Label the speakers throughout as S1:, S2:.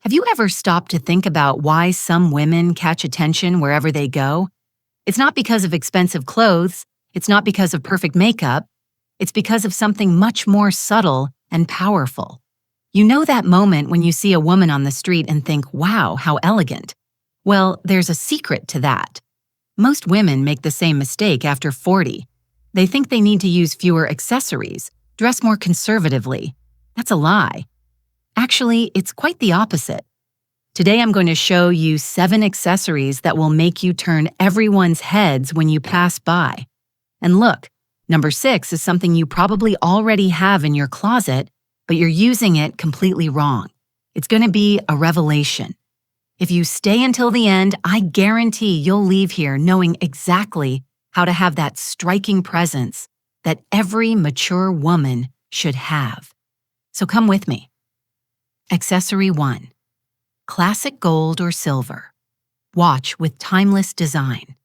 S1: Have you ever stopped to think about why some women catch attention wherever they go? It's not because of expensive clothes, it's not because of perfect makeup, it's because of something much more subtle and powerful. You know that moment when you see a woman on the street and think, wow, how elegant. Well, there's a secret to that. Most women make the same mistake after 40. They think they need to use fewer accessories, dress more conservatively. That's a lie. Actually, it's quite the opposite. Today I'm going to show you 7 accessories that will make you turn everyone's heads when you pass by. And look, number 6 is something you probably already have in your closet, but you're using it completely wrong. It's going to be a revelation. If you stay until the end, I guarantee you'll leave here knowing exactly how to have that striking presence that every mature woman should have. So come with me. Accessory 1. Classic gold or silver. Watch with timeless design.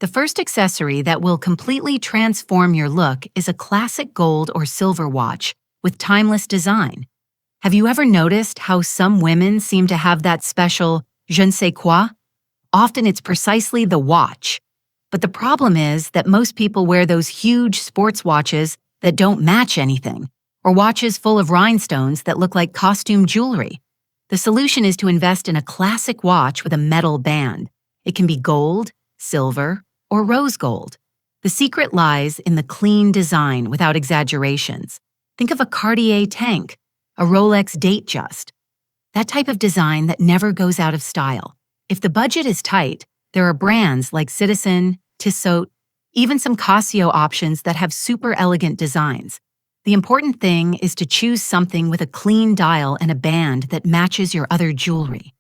S1: The first accessory that will completely transform your look is a classic gold or silver watch with timeless design. Have you ever noticed how some women seem to have that special je ne sais quoi? Often it's precisely the watch. But the problem is that most people wear those huge sports watches that don't match anything, or watches full of rhinestones that look like costume jewelry. The solution is to invest in a classic watch with a metal band. It can be gold, silver, or rose gold. The secret lies in the clean design without exaggerations. Think of a Cartier tank, a Rolex Datejust. That type of design that never goes out of style. If the budget is tight, there are brands like Citizen, Tissot, even some Casio options that have super elegant designs. The important thing is to choose something with a clean dial and a band that matches your other jewelry.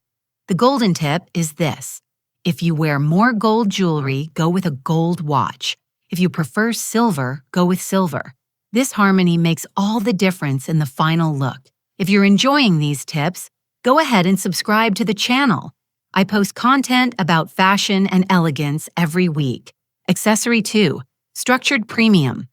S1: The golden tip is this. If you wear more gold jewelry, go with a gold watch. If you prefer silver, go with silver. This harmony makes all the difference in the final look. If you're enjoying these tips, go ahead and subscribe to the channel. I post content about fashion and elegance every week. Accessory 2. Structured premium.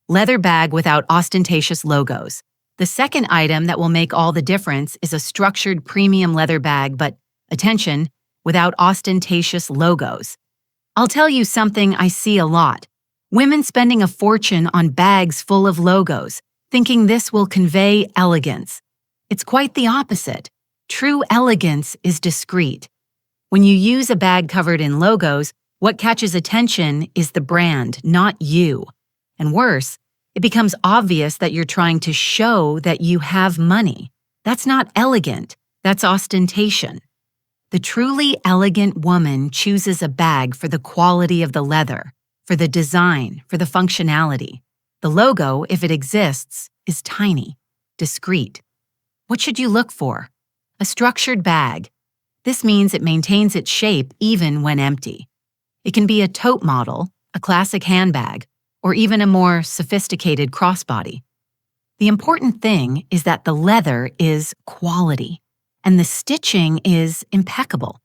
S1: Leather bag without ostentatious logos. The second item that will make all the difference is a structured premium leather bag, but, attention, without ostentatious logos. I'll tell you something I see a lot. Women spending a fortune on bags full of logos, thinking this will convey elegance. It's quite the opposite. True elegance is discreet. When you use a bag covered in logos, what catches attention is the brand, not you. And worse, it becomes obvious that you're trying to show that you have money. That's not elegant, that's ostentation. The truly elegant woman chooses a bag for the quality of the leather, for the design, for the functionality. The logo, if it exists, is tiny, discreet. What should you look for? A structured bag. This means it maintains its shape even when empty. It can be a tote model, a classic handbag, or even a more sophisticated crossbody. The important thing is that the leather is quality, and the stitching is impeccable.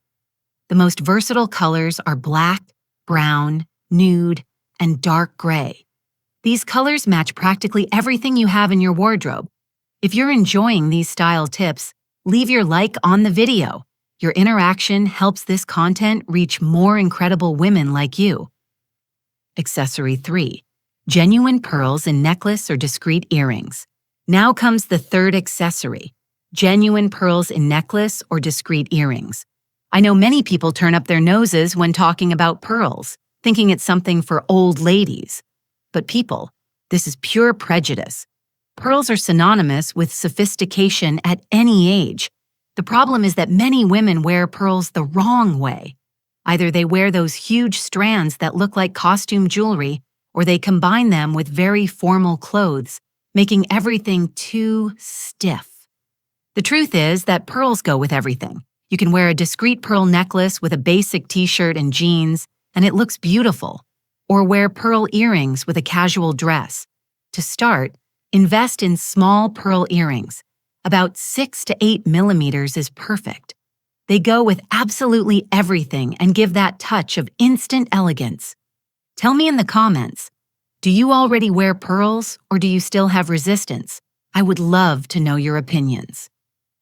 S1: The most versatile colors are black, brown, nude, and dark gray. These colors match practically everything you have in your wardrobe. If you're enjoying these style tips, leave your like on the video. Your interaction helps this content reach more incredible women like you. Accessory 3. Genuine pearls in necklace or discreet earrings. Now comes the third accessory. Genuine pearls in necklace or discreet earrings. I know many people turn up their noses when talking about pearls, thinking it's something for old ladies. But people, this is pure prejudice. Pearls are synonymous with sophistication at any age. The problem is that many women wear pearls the wrong way. Either they wear those huge strands that look like costume jewelry, or they combine them with very formal clothes, making everything too stiff. The truth is that pearls go with everything. You can wear a discreet pearl necklace with a basic t-shirt and jeans, and it looks beautiful. Or wear pearl earrings with a casual dress. To start, invest in small pearl earrings. About 6 to 8 millimeters is perfect. They go with absolutely everything and give that touch of instant elegance. Tell me in the comments, do you already wear pearls or do you still have resistance? I would love to know your opinions.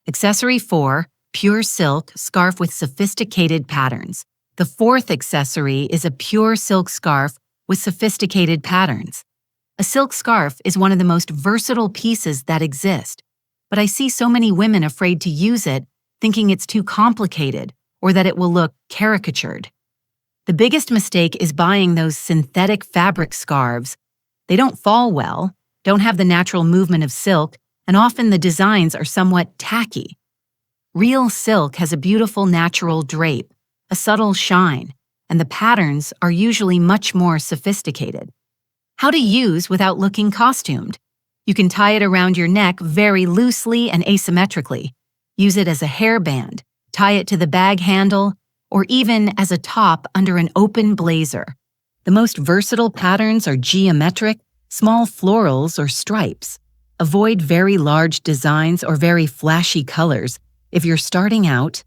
S1: Accessory 4, pure silk scarf with sophisticated patterns. The fourth accessory is a pure silk scarf with sophisticated patterns. A silk scarf is one of the most versatile pieces that exist, but I see so many women afraid to use it, thinking it's too complicated or that it will look caricatured. The biggest mistake is buying those synthetic fabric scarves. They don't fall well, don't have the natural movement of silk, and often the designs are somewhat tacky. Real silk has a beautiful natural drape, a subtle shine, and the patterns are usually much more sophisticated. How to use without looking costumed. You can tie it around your neck very loosely and asymmetrically. Use it as a hairband, tie it to the bag handle, or even as a top under an open blazer. The most versatile patterns are geometric, small florals, or stripes. Avoid very large designs or very flashy colors if you're starting out.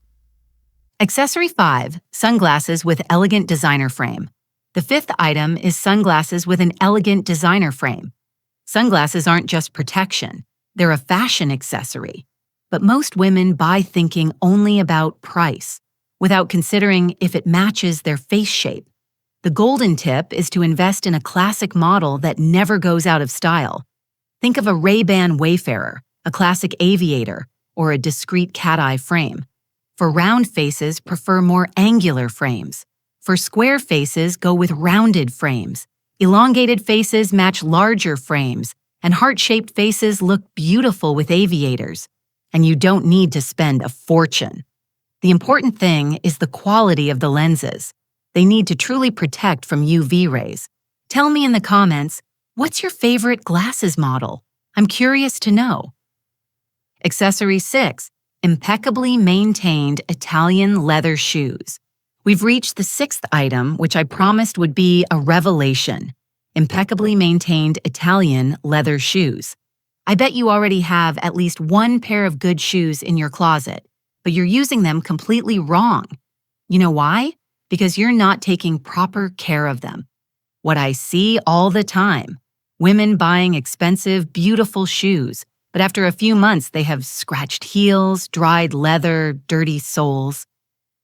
S1: Accessory 5, sunglasses with elegant designer frame. The fifth item is sunglasses with an elegant designer frame. Sunglasses aren't just protection, they're a fashion accessory. But most women buy thinking only about price, without considering if it matches their face shape. The golden tip is to invest in a classic model that never goes out of style. Think of a Ray-Ban Wayfarer, a classic aviator, or a discreet cat-eye frame. For round faces, prefer more angular frames. For square faces, go with rounded frames. Elongated faces match larger frames, and heart-shaped faces look beautiful with aviators. And you don't need to spend a fortune. The important thing is the quality of the lenses. They need to truly protect from UV rays. Tell me in the comments, what's your favorite glasses model? I'm curious to know. Accessory 6, impeccably maintained Italian leather shoes. We've reached the sixth item, which I promised would be a revelation. Impeccably maintained Italian leather shoes. I bet you already have at least one pair of good shoes in your closet, but you're using them completely wrong. You know why? Because you're not taking proper care of them. What I see all the time, women buying expensive, beautiful shoes, but after a few months they have scratched heels, dried leather, dirty soles.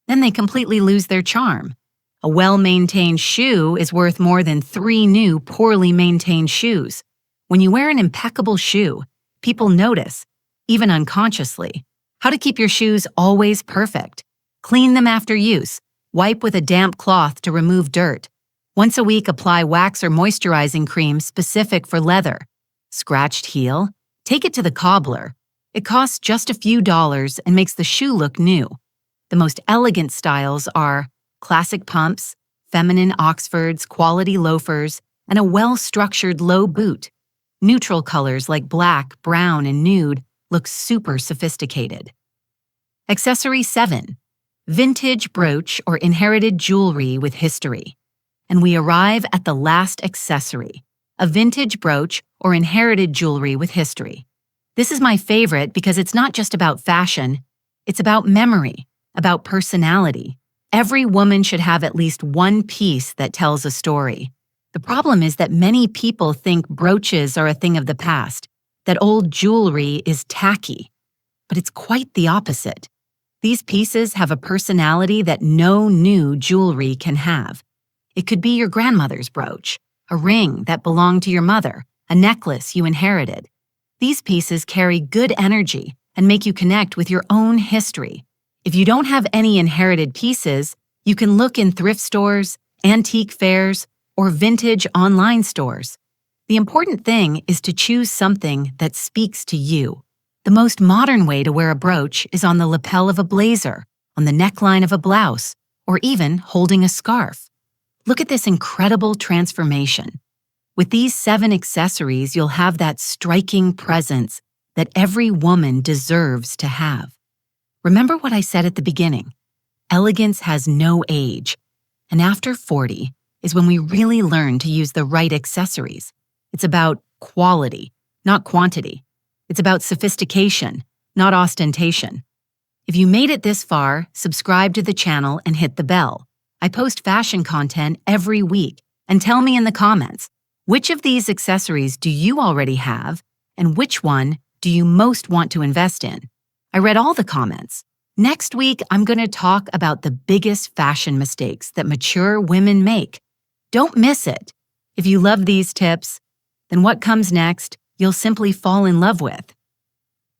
S1: Then they completely lose their charm. A well-maintained shoe is worth more than 3 new, poorly maintained shoes. When you wear an impeccable shoe, people notice, even unconsciously. How to keep your shoes always perfect. Clean them after use. Wipe with a damp cloth to remove dirt. Once a week, apply wax or moisturizing cream specific for leather. Scratched heel? Take it to the cobbler. It costs just a few dollars and makes the shoe look new. The most elegant styles are classic pumps, feminine Oxfords, quality loafers, and a well-structured low boot. Neutral colors like black, brown, and nude look super sophisticated. Accessory 7. Vintage brooch or inherited jewelry with history. And we arrive at the last accessory, a vintage brooch or inherited jewelry with history. This is my favorite because it's not just about fashion, it's about memory, about personality. Every woman should have at least one piece that tells a story. The problem is that many people think brooches are a thing of the past, that old jewelry is tacky. But it's quite the opposite. These pieces have a personality that no new jewelry can have. It could be your grandmother's brooch, a ring that belonged to your mother, a necklace you inherited. These pieces carry good energy and make you connect with your own history. If you don't have any inherited pieces, you can look in thrift stores, antique fairs, or vintage online stores. The important thing is to choose something that speaks to you. The most modern way to wear a brooch is on the lapel of a blazer, on the neckline of a blouse, or even holding a scarf. Look at this incredible transformation. With these 7 accessories, you'll have that striking presence that every woman deserves to have. Remember what I said at the beginning. Elegance has no age, and after 40 is when we really learn to use the right accessories. It's about quality, not quantity. It's about sophistication, not ostentation. If you made it this far, subscribe to the channel and hit the bell. I post fashion content every week, and tell me in the comments, which of these accessories do you already have, and which one do you most want to invest in? I read all the comments. Next week, I'm going to talk about the biggest fashion mistakes that mature women make. Don't miss it. If you love these tips, then what comes next, you'll simply fall in love with.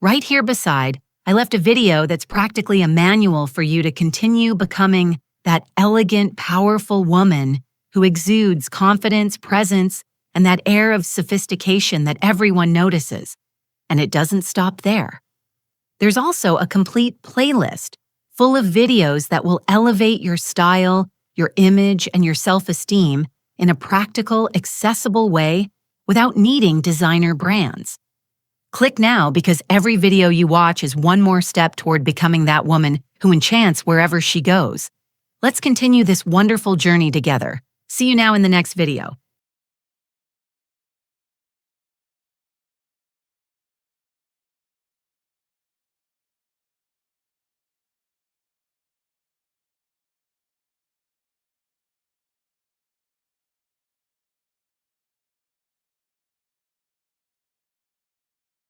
S1: Right here beside, I left a video that's practically a manual for you to continue becoming that elegant, powerful woman who exudes confidence, presence, and that air of sophistication that everyone notices. And it doesn't stop there. There's also a complete playlist full of videos that will elevate your style, your image, and your self-esteem in a practical, accessible way without needing designer brands. Click now because every video you watch is one more step toward becoming that woman who enchants wherever she goes. Let's continue this wonderful journey together. See you now in the next video.